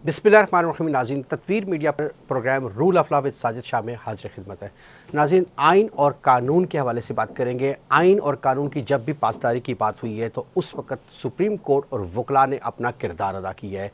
बिस्मिल्लाहिर्रहमानिर्रहीम। नाज़रीन, तदवीर मीडिया पर programme rule of law with Sajid Shah में हाजिर खिदमत है। नाज़रीन, आइन और कानून के हवाले से बात करेंगे। आइन और कानून की जब भी पासदारी की बात हुई है तो उस वक़्त सुप्रीम कोर्ट और वकला ने अपना किरदार अदा किया है।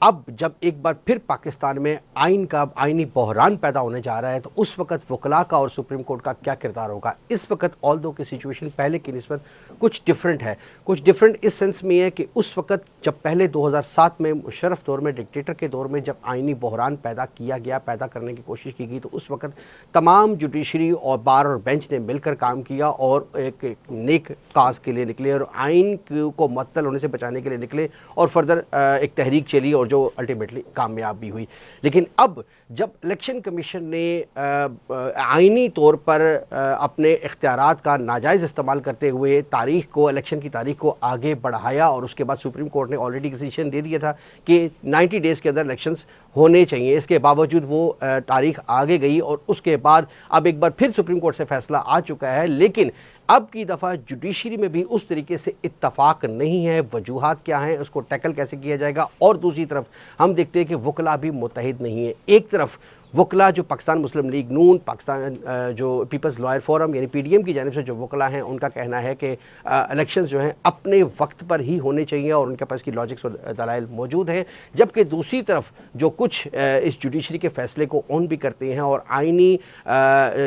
अब जब एक बार फिर पाकिस्तान में आइनी बहरान पैदा होने जा रहा है तो उस वक़्त वकला का और सुप्रीम कोर्ट का क्या किरदार होगा। इस वक्त ऑल दो की सिचुएशन पहले की निस्बत कुछ डिफरेंट है। कुछ डिफरेंट इस सेंस में है कि उस वक़्त जब पहले 2007 में मुशर्रफ दौर में, डिक्टेटर के दौर में जब आइनी बहरान पैदा करने की कोशिश की गई तो उस वक़्त तमाम जुडिशरी और बार और बेंच ने मिलकर काम किया और एक नेक काज के लिए निकले और आइन को मुअत्तल होने से बचाने के लिए निकले और फर्दर एक तहरीक चली और जो अल्टीमेटली कामयाब भी हुई। लेकिन अब जब इलेक्शन कमीशन ने आइनी तौर पर अपने इख्तियारात का नाजायज़ इस्तेमाल करते हुए इलेक्शन की तारीख को आगे बढ़ाया और उसके बाद सुप्रीम कोर्ट ने ऑलरेडी डिसीजन दे दिया था कि 90 डेज़ के अंदर इलेक्शंस होने चाहिए, इसके बावजूद वो तारीख आगे गई और उसके बाद अब एक बार फिर सुप्रीम कोर्ट से फैसला आ चुका है। लेकिन अब की दफ़ा जुडिशरी में भी उस तरीके से इत्तफाक नहीं है। वजूहात क्या हैं, उसको टैकल कैसे किया जाएगा। और दूसरी तरफ हम देखते हैं कि वकला भी मुत्तहिद नहीं है। एक तरफ वकला जो पाकिस्तान मुस्लिम लीग नून, पाकिस्तान जो पीपल्स लॉयर फोरम यानी PDM की जानिब से जो वकला हैं उनका कहना है कि इलेक्शंस जो हैं अपने वक्त पर ही होने चाहिए और उनके पास की लॉजिक्स और दलाइल मौजूद हैं। जबकि दूसरी तरफ जो कुछ इस जुडिशरी के फैसले को ऑन भी करते हैं और आइनी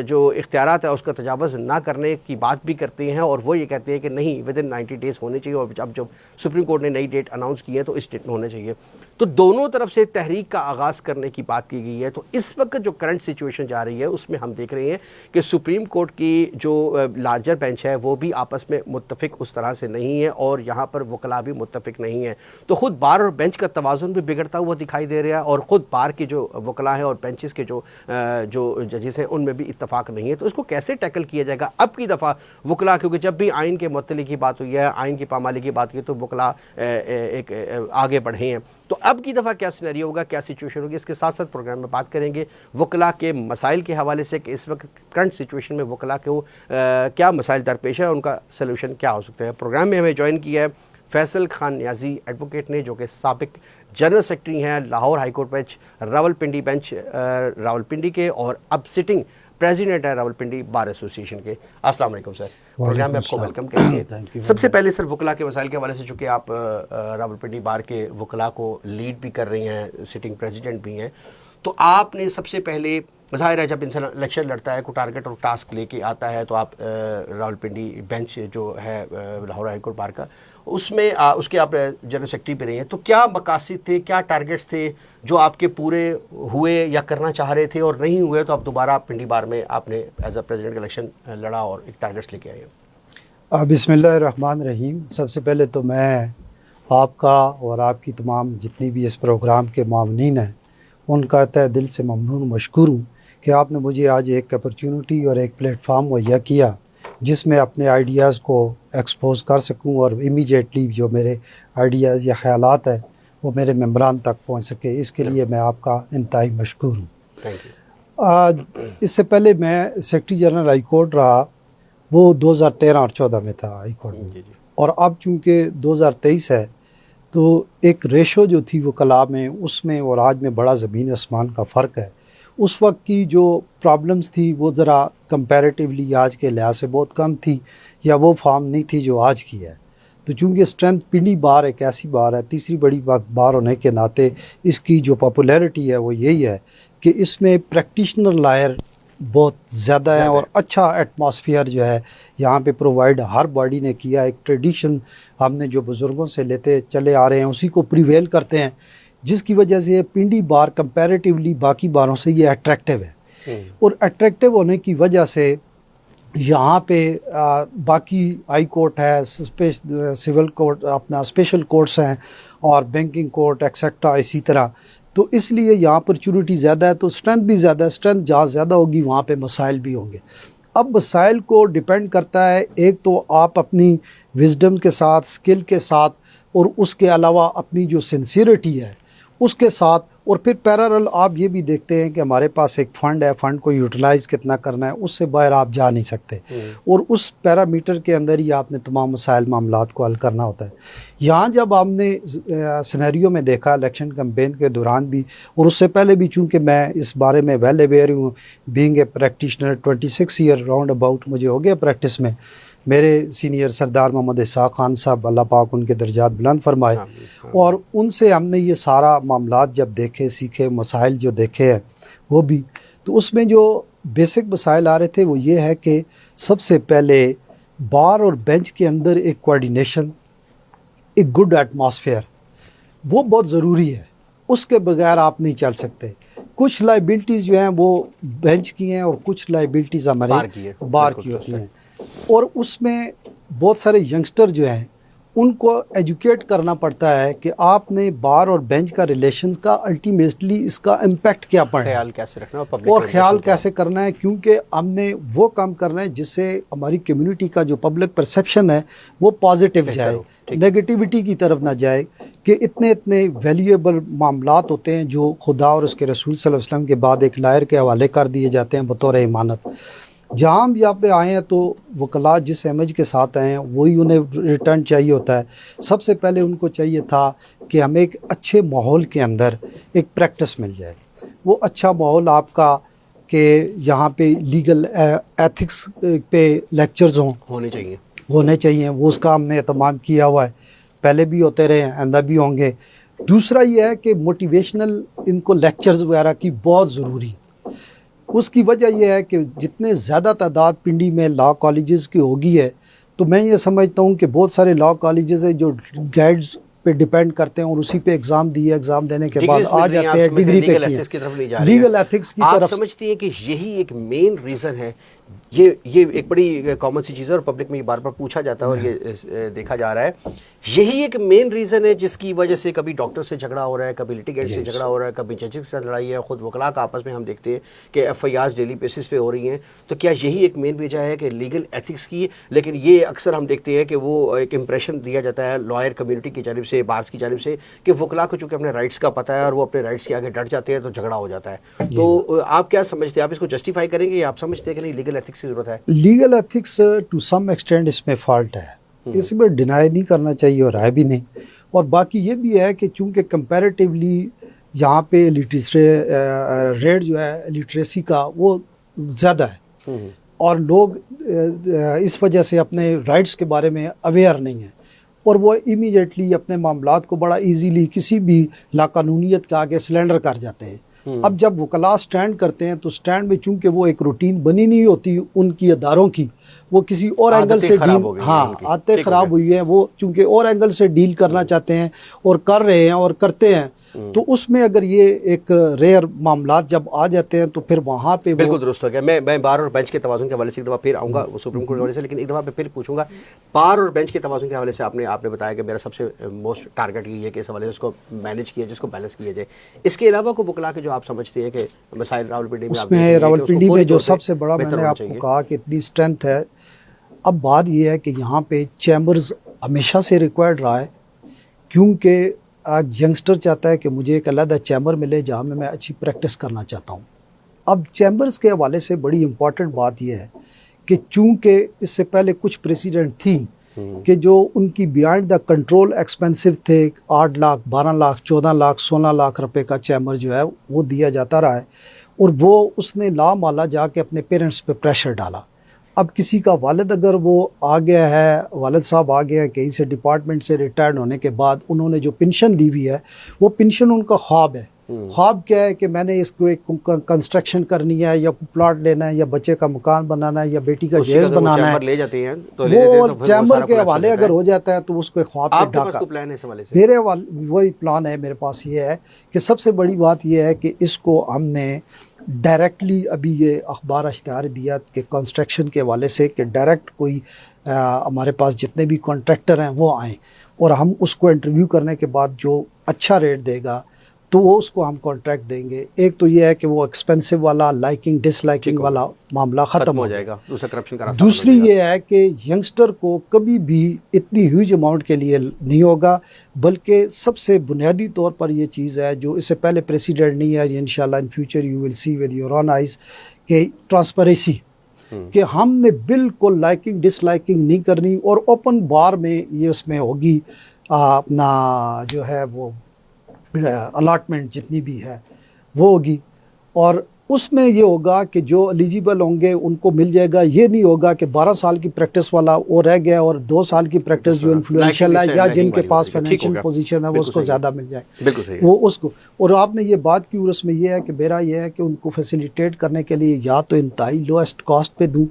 जो इख्तियारात है उसका तजावज़ ना करने की बात भी करते हैं और वो ये कहते हैं कि नहीं, विद इन 90 डेज़ होने चाहिए और अब जब सुप्रीम कोर्ट ने नई डेट अनाउंस की है तो इस डेट में होने चाहिए। तो दोनों तरफ से तहरीक का आगाज़ करने की बात की गई है। तो इस वक्त जो करंट सिचुएशन जा रही है उसमें हम देख रहे हैं कि सुप्रीम कोर्ट की जो लार्जर बेंच है वो भी आपस में मुत्तफिक उस तरह से नहीं है और यहाँ पर वकला भी मुत्तफिक नहीं है। तो ख़ुद बार और बेंच का तवाज़ुन भी बिगड़ता हुआ दिखाई दे रहा है और ख़ुद बार के जो वकला हैं और बेंचेस के जो जजेस हैं उनमें भी इत्तफाक नहीं है। तो इसको कैसे टैकल किया जाएगा। अब की दफ़ा वकला, क्योंकि जब भी आइन के मुअत्तली की बात हुई है, आइन की पामाली की बात की तो वकला एक आगे बढ़े हैं। तो अब की दफ़ा क्या सिनेरियो होगा, क्या सिचुएशन होगी, इसके साथ साथ प्रोग्राम में बात करेंगे वकला के मसाइल के हवाले से कि इस वक्त करंट सिचुएशन में वकला को क्या मसाइल दरपेश है, उनका सलूशन क्या हो सकता है। प्रोग्राम में हमें ज्वाइन किया है फैसल खान न्याजी एडवोकेट ने, जो कि साबिक जनरल सेक्रेटरी हैं लाहौर हाईकोर्ट बेंच रावलपिंडी रावलपिंडी के और अब सिटिंग प्रेसिडेंट है रावलपिंडी बार एसोसिएशन के। अस्सलाम वालेकुम सर, प्रोग्राम में आपको वेलकम करेंगे। सबसे पहले सर वकला के मसाइल के हवाले से, चूँकि आप रावलपिंडी बार के वकला को लीड भी कर रही हैं, सिटिंग प्रेसिडेंट भी हैं, तो आपने सबसे पहले ज़ाहिर है जब इंसान इलेक्शन लड़ता है, कोई टारगेट और टास्क लेके आता है तो आप रावलपिंडी बेंच जो है लाहौर हाईकोर्ट बार का उसमें उसके आप जनरल सेक्रेटरी पे रही हैं, तो क्या मकासद थे, क्या टारगेट्स थे जो आपके पूरे हुए या करना चाह रहे थे और नहीं हुए तो आप दोबारा पिंडी बार में आपने एज अ प्रेसिडेंट इलेक्शन लड़ा और एक टारगेट्स लेके आए। बिस्मिल्लाहिर्रहमानिर्रहीम। सबसे पहले तो मैं आपका और आपकी तमाम जितनी भी इस प्रोग्राम के मामनीन हैं उनका तहे दिल से ममनून मशकूर हूँ कि आपने मुझे आज एक अपॉर्चुनिटी और एक प्लेटफार्म मुहैया किया जिसमें अपने आइडियाज़ को एक्सपोज कर सकूं और इमीडिएटली जो मेरे आइडियाज़ या ख़यालात हैं वो मेरे मेंबरान तक पहुंच सके। इसके लिए मैं आपका इंतहाई मशकूर हूँ। इससे पहले मैं सेक्रेटरी जनरल हाई कोर्ट रहा, वो 2013 और 14 में था हाई कोर्ट में, और अब चूँकि 2023 है तो एक रेशो जो थी वो कला में उसमें और आज में बड़ा ज़मीन आसमान का फ़र्क है। उस वक्त की जो प्रॉब्लम्स थी वो ज़रा कंपैरेटिवली आज के लिहाज से बहुत कम थी या वो फॉर्म नहीं थी जो आज की है। तो चूँकि स्ट्रेंथ पिंडी बार एक ऐसी बार है, तीसरी बड़ी बार होने के नाते इसकी जो पॉपुलैरिटी है वो यही है कि इसमें प्रैक्टिशनर लायर बहुत ज़्यादा है और अच्छा एटमॉस्फेयर जो है यहाँ पे प्रोवाइड हर बॉडी ने किया। एक ट्रेडिशन हमने जो बुज़ुर्गों से लेते चले आ रहे हैं उसी को प्रिवेल करते हैं, जिसकी वजह से पिंडी बार कंपैरेटिवली बाकी बारों से ये अट्रैक्टिव है। और अट्रैक्टिव होने की वजह से यहाँ पे बाकी हाई कोर्ट है, सिविल कोर्ट, अपना स्पेशल कोर्ट्स हैं और बैंकिंग कोर्ट एक्सेट्रा इसी तरह, तो इसलिए यहाँ अपॉर्चुनिटी ज़्यादा है तो स्ट्रेंथ भी ज़्यादा है। स्ट्रेंथ जहाँ ज़्यादा होगी वहाँ पे मसाइल भी होंगे। अब मसाइल को डिपेंड करता है, एक तो आप अपनी विजडम के साथ, स्किल के साथ और उसके अलावा अपनी जो सिंसियरिटी है उसके साथ और फिर पैरेलल आप ये भी देखते हैं कि हमारे पास एक फ़ंड है, फ़ंड को यूटिलाइज़ कितना करना है, उससे बाहर आप जा नहीं सकते और उस पैरामीटर के अंदर ही आपने तमाम मसाइल मामलात को हल करना होता है। यहाँ जब हमने सिनेरियो में देखा इलेक्शन कैंपेन के दौरान भी और उससे पहले भी, चूँकि मैं इस बारे में वेल अवेयर हूँ, being a practitioner 26 year round about मुझे हो गया प्रैक्टिस में। मेरे सीनियर सरदार मोहम्मद इसहाक़ खान साहब, अल्लाह पाक उनके दर्जात बुलंद फरमाए, और उनसे हमने ये सारा मामलात जब देखे, सीखे, मसाइल जो देखे हैं वो भी, तो उसमें जो बेसिक मसाइल आ रहे थे वो ये है कि सबसे पहले बार और बेंच के अंदर एक कोऑर्डिनेशन, एक गुड एटमॉस्फेयर, वो बहुत ज़रूरी है। उसके बगैर आप नहीं चल सकते। कुछ लाइबिलिटीज़ जो हैं वो बेंच की हैं और कुछ लाइबिलिटीज़ हमारे बार की होती हैं, और उसमें बहुत सारे यंगस्टर जो हैं उनको एजुकेट करना पड़ता है कि आपने बार और बेंच का रिलेशन का अल्टीमेटली इसका इम्पैक्ट क्या पड़ना है, ख्याल कैसे रखना है और ख्याल कैसे करना है, क्योंकि हमने वो काम करना है जिससे हमारी कम्युनिटी का जो पब्लिक परसेप्शन है वो पॉजिटिव जाए, नेगेटिविटी की तरफ ना जाए कि इतने इतने वैल्यूएबल मामलात होते हैं जो खुदा और उसके रसूल सल्लल्लाहु अलैहि वसल्लम के बाद एक लायर के हवाले कर दिए जाते हैं बतौर इमानत। जहाँ हम यहाँ पे आए हैं तो वकला जिस इमेज के साथ आए हैं वही उन्हें रिटर्न चाहिए होता है। सबसे पहले उनको चाहिए था कि हमें एक अच्छे माहौल के अंदर एक प्रैक्टिस मिल जाए। वो अच्छा माहौल आपका कि यहाँ पे लीगल एथिक्स पे लेक्चर्स होने चाहिए, वो उसका हमने एहतमाम किया हुआ है, पहले भी होते रहे, आइंदा भी होंगे। दूसरा ये है कि मोटिवेशनल इनको लेक्चर्स वगैरह की बहुत ज़रूरी है। उसकी वजह यह है कि जितने ज़्यादा तादाद पिंडी में लॉ कॉलेजेस की होगी है, तो मैं ये समझता हूँ कि बहुत सारे लॉ कॉलेजेस हैं जो गाइड्स पे डिपेंड करते हैं और उसी पे एग्ज़ाम दिए, एग्ज़ाम देने के बाद आ जाते हैं डिग्री पे लीगल एथिक्स की तरफ। आप समझती हैं कि यही एक मेन रीज़न है? ये एक बड़ी कॉमन सी चीज़ है और पब्लिक में ये बार बार पूछा जाता है और ये देखा जा रहा है, यही एक मेन रीज़न है जिसकी वजह से कभी डॉक्टर से झगड़ा हो रहा है, कभी लिटिगेंट से झगड़ा हो रहा है, कभी जजेस के साथ लड़ाई है, खुद वकला का आपस में हम देखते हैं कि FIRs डेली बेसिस पे हो रही हैं। तो क्या यही एक मेन वजह है कि लीगल एथिक्स की? लेकिन ये अक्सर हम देखते हैं कि वो एक इंप्रेशन दिया जाता है लॉयर कम्युनिटी की जानिब से, बार्स की जानिब से, कि वकला को चूँकि अपने राइट्स का पता है और वो अपने राइट्स के आगे डट जाते हैं तो झगड़ा हो जाता है। तो आप क्या समझते हैं, आप इसको जस्टिफाई करेंगे या आप समझते हैं कि नहीं लीगल एथिक्स की ज़रूरत है? Legal ethics to some extent इसमें फॉल्ट है, इसमें डिनाई नहीं करना चाहिए और है भी नहीं। और बाकी ये भी है कि चूँकि कंपैरेटिवली यहाँ पे लिटरेसी रेट जो है लिटरेसी का वो ज़्यादा है और लोग इस वजह से अपने राइट्स के बारे में अवेयर नहीं है और वो इमीडिएटली अपने मामलात को बड़ा इजीली किसी भी लाकानूनियत के आगे सिलेंडर कर जाते हैं। अब जब वकला स्टैंड करते हैं तो स्टैंड में चूंकि वो एक रूटीन बनी नहीं होती उनकी अदारों की, वो किसी और एंगल से डील, आदतें ख़राब हुई हैं, वो चूंकि और एंगल से डील करना चाहते हैं और कर रहे हैं और करते हैं, तो उसमें अगर ये एक रेयर मामलात जब आ जाते हैं तो फिर वहाँ पे बिल्कुल दुरुस्त हो गया। मैं बार और बेंच के तवाज़ुन के हवाले से एक दफ़ा फिर आऊँगा सुप्रीम कोर्ट के हवाले से, लेकिन एक दफ़ा पे फिर पूछूंगा बार और बेंच के तवाज़ुन के हवाले से। आपने बताया कि मेरा सबसे मोस्ट टारगेट ये है कि इस हवाले से उसको मैनेज किया जाए, जिसको बैलेंस किया जाए। इसके अलावा को बुकला के जो आप समझते हैं कि मसाइल रावलपिंडी में जो सबसे बड़ा, मैंने आपको कहा कि इतनी स्ट्रेंथ है। अब बात यह है कि यहाँ पे चैम्बर्स हमेशा से रिक्वायर्ड रहा है, क्योंकि आज यंगस्टर चाहता है कि मुझे एक अलग चैम्बर मिले जहाँ में मैं अच्छी प्रैक्टिस करना चाहता हूँ। अब चैम्बर्स के हवाले से बड़ी इम्पॉर्टेंट बात यह है कि चूँकि इससे पहले कुछ प्रेसिडेंट थी कि जो उनकी बियॉन्ड द कंट्रोल एक्सपेंसिव थे, 8 लाख 12 लाख 14 लाख 16 लाख रुपए का चैम्बर जो है वो दिया जाता रहा है और वो उसने लामाला जाके अपने पेरेंट्स पे प्रेशर डाला। अब किसी का वालिद अगर वो आ गया है, वालिद साहब आ गए हैं कहीं से डिपार्टमेंट से रिटायर्ड होने के बाद, उन्होंने जो पेंशन दी हुई है वो पेंशन उनका ख्वाब है। ख्वाब क्या है कि मैंने इसको एक कंस्ट्रक्शन करनी है या प्लॉट लेना है या बच्चे का मकान बनाना है या बेटी का जहेज बनाना है, ले जाते हैं तो वो चैम्बर के हवाले अगर हो जाता है तो उसको ख्वाब पे ढाका। मेरे वही प्लान है, मेरे पास ये है कि सबसे बड़ी बात यह है कि इसको हमने डायरेक्टली अभी ये अखबार इश्तिहार दिया कि कंस्ट्रक्शन के हवाले से कि डायरेक्ट कोई हमारे पास जितने भी कॉन्ट्रैक्टर हैं वो आएँ और हम उसको इंटरव्यू करने के बाद जो अच्छा रेट देगा तो वो उसको हम कॉन्ट्रैक्ट देंगे। एक तो ये है कि वो एक्सपेंसिव वाला लाइकिंग डिसलाइकिंग वाला मामला ख़त्म हो जाएगा, दूसरा करप्शन का रास्ता दूसरी बंद हो ये है कि यंगस्टर को कभी भी इतनी ह्यूज अमाउंट के लिए नहीं होगा, बल्कि सबसे बुनियादी तौर पर ये चीज़ है जो इससे पहले प्रेसिडेंट नहीं है, इंशाल्लाह in future you will see with your own eyes कि ट्रांसपेरेंसी, कि हमने बिल्कुल लाइकिंग डिसलाइकिंग नहीं करनी और ओपन बार में ये उसमें होगी अपना जो है वो अलॉटमेंट जितनी भी है वो होगी, और उसमें ये होगा कि जो एलिजिबल होंगे उनको मिल जाएगा। ये नहीं होगा कि 12 साल की प्रैक्टिस वाला वो रह गया और 2 साल की प्रैक्टिस जो इन्फ्लुएंशियल है या जिनके पास फाइनेंशियल पोजीशन है वो उसको ज़्यादा मिल जाए, वो उसको। और आपने ये बात की और उसमें ये है कि मेरा ये है कि उनको फैसिलिटेट करने के लिए या तो इंतहाई लोएस्ट कॉस्ट पे दूँ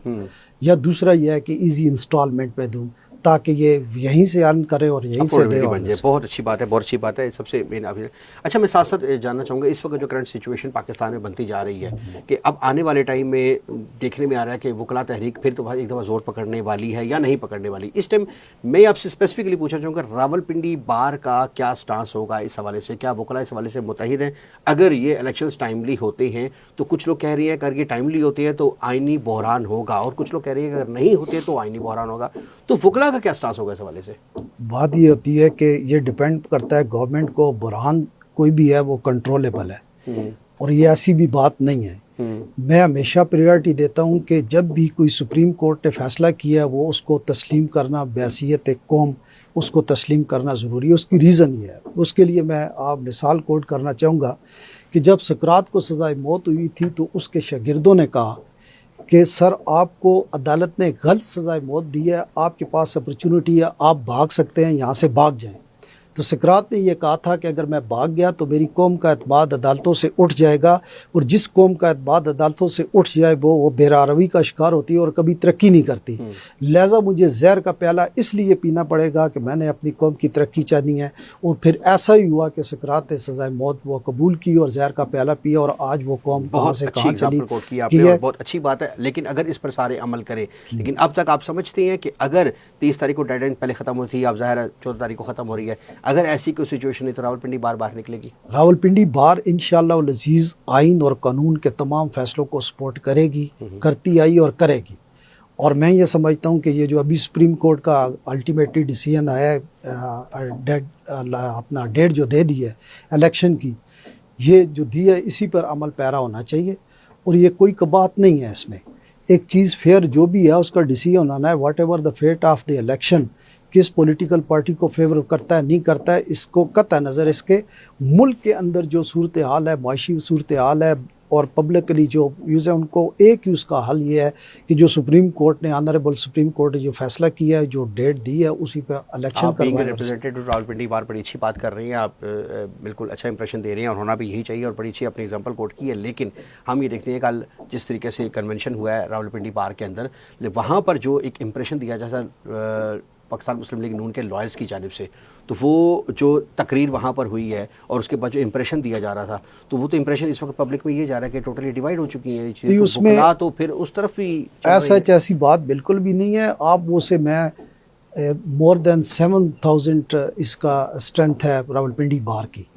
या दूसरा ये है कि ईजी इंस्टॉलमेंट पे दूँ, ताकि ये यहीं से अर्न करे और यहीं से दे बन जाए। बहुत अच्छी बात है, बहुत अच्छी बात है, सबसे मेन अभी। अच्छा, मैं साथ साथ जानना चाहूँगा इस वक्त जो करंट सिचुएशन पाकिस्तान में बनती जा रही है कि अब आने वाले टाइम में देखने में आ रहा है कि वकला तहरीक फिर तो एक दफ़ा जोर पकड़ने वाली है या नहीं पकड़ने वाली। इस टाइम मैं आपसे स्पेसिफिकली पूछना चाहूँगा रावलपिंडी बार का क्या स्टांस होगा इस हवाले से? क्या वकला इस हवाले से मुतहिद हैं? अगर ये इलेक्शन टाइमली होते हैं तो कुछ लोग कह रही हैं अगर ये टाइमली होते हैं तो आइनी बहरान होगा, और कुछ लोग कह रही हैं अगर नहीं होते तो आइनी बहरान होगा। तो वकला का क्या स्टांस होगा इस हवाले से? बात ये होती है कि ये डिपेंड करता है गवर्नमेंट को, बुरहान कोई भी है वो कंट्रोलेबल है और ये ऐसी भी बात नहीं है। मैं हमेशा प्रायोरिटी देता हूँ कि जब भी कोई सुप्रीम कोर्ट ने फैसला किया है वो उसको तस्लीम करना बहैसियत एक कौम उसको तस्लीम करना ज़रूरी है। उसकी रीज़न ये है, उसके लिए मैं आप मिसाल कोट करना चाहूँगा कि जब सकरात को सज़ाए मौत हुई थी तो उसके शागिर्दों ने कहा कि सर आपको अदालत ने गलत सज़ाए मौत दी है, आपके पास अपॉर्चुनिटी है, आप भाग सकते हैं, यहाँ से भाग जाएं। तो सकरात ने यह कहा था कि अगर मैं भाग गया तो मेरी कौम का एतमाद अदालतों से उठ जाएगा, और जिस कौम का एतमाद अदालतों से उठ जाए वो बेरारवी का शिकार होती है और कभी तरक्की नहीं करती। लिहाजा मुझे जहर का प्याला इसलिए पीना पड़ेगा कि मैंने अपनी कौम की तरक्की चाहनी है। और फिर ऐसा ही हुआ कि सकरात ने सज़ाए मौत वो कबूल की और जहर का प्याला पिया, और आज वो कौम कहाँ से कहाँ चली है। बहुत अच्छी बात है, लेकिन अगर इस पर सारे अमल करें, लेकिन अब तक आप समझते हैं कि अगर 30 तारीख को डेडलाइन पहले ख़त्म हुई थी, अब ज़ाहिर है 14 तारीख को ख़त्म हो रही है, अगर ऐसी कोई सिचुएशन है तो रावलपिंडी बार बाहर निकलेगी? रावलपिंडी बार इंशाअल्लाह अज़ीज़ आइन और कानून के तमाम फैसलों को सपोर्ट करेगी, करती आई और करेगी। और मैं ये समझता हूँ कि ये जो अभी सुप्रीम कोर्ट का अल्टीमेटली डिसीजन आया है, अपना डेट जो दे दी है इलेक्शन की, ये जो दी है इसी पर अमल पैरा होना चाहिए। और ये कोई कबात नहीं है इसमें, एक चीज़ फेयर जो भी है उसका डिसीजन आना है। Whatever the fate of the election, किस पॉलिटिकल पार्टी को फेवर करता है नहीं करता है, इसको कतई नज़र इसके मुल्क के अंदर जो सूरत हाल है, माशी सूरत हाल है और पब्लिकली जो व्यूज़ है, उनको एक ही उसका हल ये है कि जो सुप्रीम कोर्ट ने, ऑनरेबल सुप्रीम कोर्ट ने जो फैसला किया है, जो डेट दी है, उसी पर इलेक्शन करवाएं। रिप्रेजेंटेटिव रावलपिंडी बार बड़ी अच्छी बात कर रही हैं आप, बिल्कुल अच्छा इंप्रेशन दे रहे हैं और होना भी यही चाहिए, और बड़ी अच्छी अपनी एग्जांपल कोट की है। लेकिन हम ये देखते हैं कल जिस तरीके से कन्वेंशन हुआ है रावलपिंडी बार के अंदर, वहाँ पर जो एक इंप्रेशन दिया जाता पाकिस्तान मुस्लिम लीग नून के लॉयर्स की जानिब से, तो वो जो तकरीर वहाँ पर हुई है और उसके बाद जो इंप्रेशन दिया जा रहा था, तो वो तो इंप्रेशन इस वक्त पब्लिक में ये जा रहा है कि टोटली डिवाइड हो चुकी है चीज़ें, तो उसमें तो फिर उस तरफ भी ऐसी बात बिल्कुल भी नहीं है। आप वो से मैं मोर देन 7,000 इसका स्ट्रेंथ है रावलपिंडी बार की,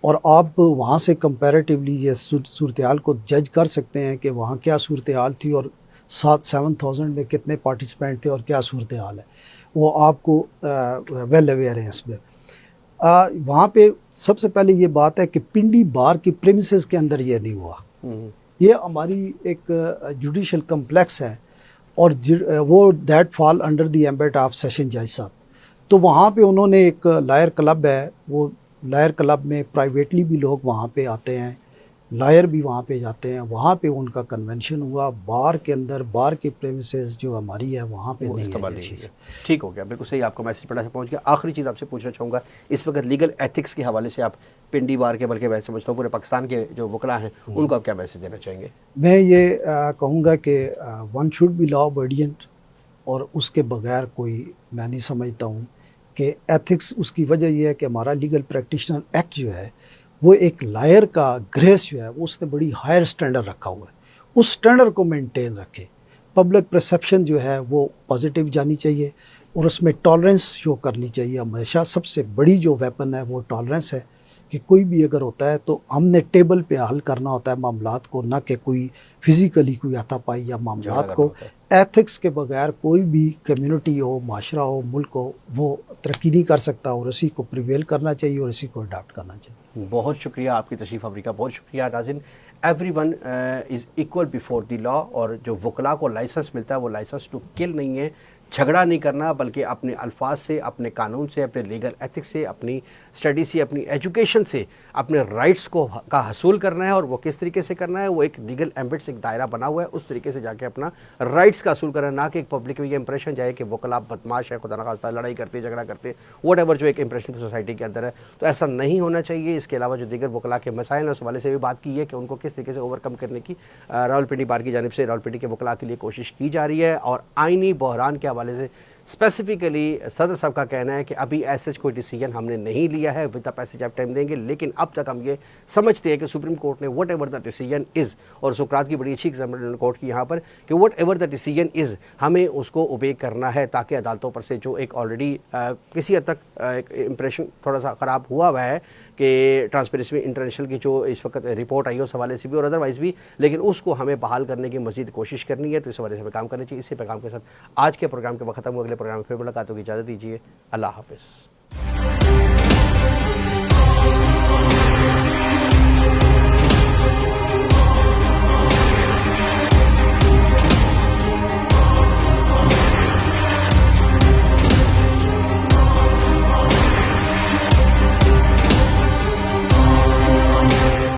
और आप वहाँ से कंपैरेटिवली ये सूरत हाल को जज कर सकते हैं कि वहाँ क्या सूरत हाल थी और 7,000 में कितने पार्टिसिपेंट थे और क्या सूरत हाल है, वो आपको वेल अवेयर है इसमें। वहाँ पे सबसे पहले ये बात है कि पिंडी बार की प्रेमिसेस के अंदर ये नहीं हुआ, ये हमारी एक जुडिशल कम्प्लेक्स है और वो that fall under the ambit of session जज साहब। तो वहाँ पे उन्होंने एक लायर क्लब है, वो लायर क्लब में प्राइवेटली भी लोग वहाँ पे आते हैं, लायर भी वहाँ पे जाते हैं, वहाँ पे उनका कन्वेंशन हुआ। बार के अंदर बार की प्रेमिसेस जो हमारी है वहाँ पे नहीं है। ठीक हो गया, बिल्कुल सही, आपका मैसेज पड़ा से पहुँच गया। आखिरी चीज़ आपसे पूछना चाहूँगा, इस वक्त लीगल एथिक्स के हवाले से आप पिंडी बार के, बल्कि मैं समझता हूँ पूरे पाकिस्तान के जो वकला हैं, उनको आप क्या मैसेज देना चाहेंगे? मैं ये कहूँगा कि one should be law obedient, और उसके बगैर कोई, मैं नहीं समझता हूँ कि एथिक्स। उसकी वजह यह है कि हमारा लीगल प्रैक्टिशनर एक्ट जो है वो एक लायर का ग्रेस जो है वो उसने बड़ी हायर स्टैंडर्ड रखा हुआ है, उस स्टैंडर्ड को मेंटेन रखे। पब्लिक परसेप्शन जो है वो पॉजिटिव जानी चाहिए और उसमें टॉलरेंस शो करनी चाहिए हमेशा। सबसे बड़ी जो वेपन है वो टॉलरेंस है, कि कोई भी अगर होता है तो हमने टेबल पे हल करना होता है मामलात को, ना कि कोई फिज़िकली कोई हाथापाई या मामलात को। एथिक्स के बगैर कोई भी कम्युनिटी हो, माशरा हो, मुल्क हो, वो तरक्की नहीं कर सकता और इसी को प्रिवेल करना चाहिए और इसी को अडाप्ट करना चाहिए। बहुत शुक्रिया आपकी तशरीफ़ अफ्रीका, बहुत शुक्रिया नाज़रीन। Everyone is equal before the law, और जो वकला को लाइसेंस मिलता है वो लाइसेंस टू किल नहीं है, झगड़ा नहीं करना, बल्कि अपने अल्फाज से, अपने कानून से, अपने लीगल एथिक्स से, अपनी स्टडी से, अपनी एजुकेशन से अपने राइट्स को का हसूल करना है। और वो किस तरीके से करना है, वो एक लीगल एम्बिट्स, एक दायरा बना हुआ है, उस तरीके से जाके अपना राइट्स का हसूल करना है, ना कि एक पब्लिक में ये इंप्रेशन जाए कि वकला बदमाश है, खुदा न खास्ता लड़ाई करते, झगड़ा करते, वट एवर जो एक इंप्रेशन की सोसाइटी के अंदर है। तो ऐसा नहीं होना चाहिए। इसके अलावा जो दीगर वकला के मसाइल, उस वाले से भी बात की है कि उनको किस तरीके से ओवरकम करने की रावलपिंडी बार की जानिब से रावलपिंडी के वकला के लिए कोशिश की जा रही है। और आइनी बहरान के हवाले से स्पेसिफिकली सदर साहब का कहना है कि अभी ऐसे कोई डिसीजन हमने नहीं लिया है, with the passage of time देंगे, लेकिन अब तक हम ये समझते हैं कि सुप्रीम कोर्ट ने what ever the decision is, और सुकरात की बड़ी अच्छी एग्जाम्पल कोर्ट की यहाँ पर कि what ever the decision is हमें उसको ओबे करना है, ताकि अदालतों पर से जो एक ऑलरेडी किसी हद तक इंप्रेशन थोड़ा सा ख़राब हुआ है कि ट्रांसपेरेंसी इंटरनेशनल की जो इस वक्त रिपोर्ट आई है उस हवाले से भी और अदरवाइज़ भी, लेकिन उसको हमें बहाल करने की मज़ीद कोशिश करनी है। तो इस हवाले से हमें काम करनी चाहिए। इसी पैगाम के साथ आज के प्रोग्राम के वक्त ख़त्म, अगले प्रोग्राम में फिर मुलाकात होगी। इजाज़त दीजिए, अल्लाह हाफ़िज़।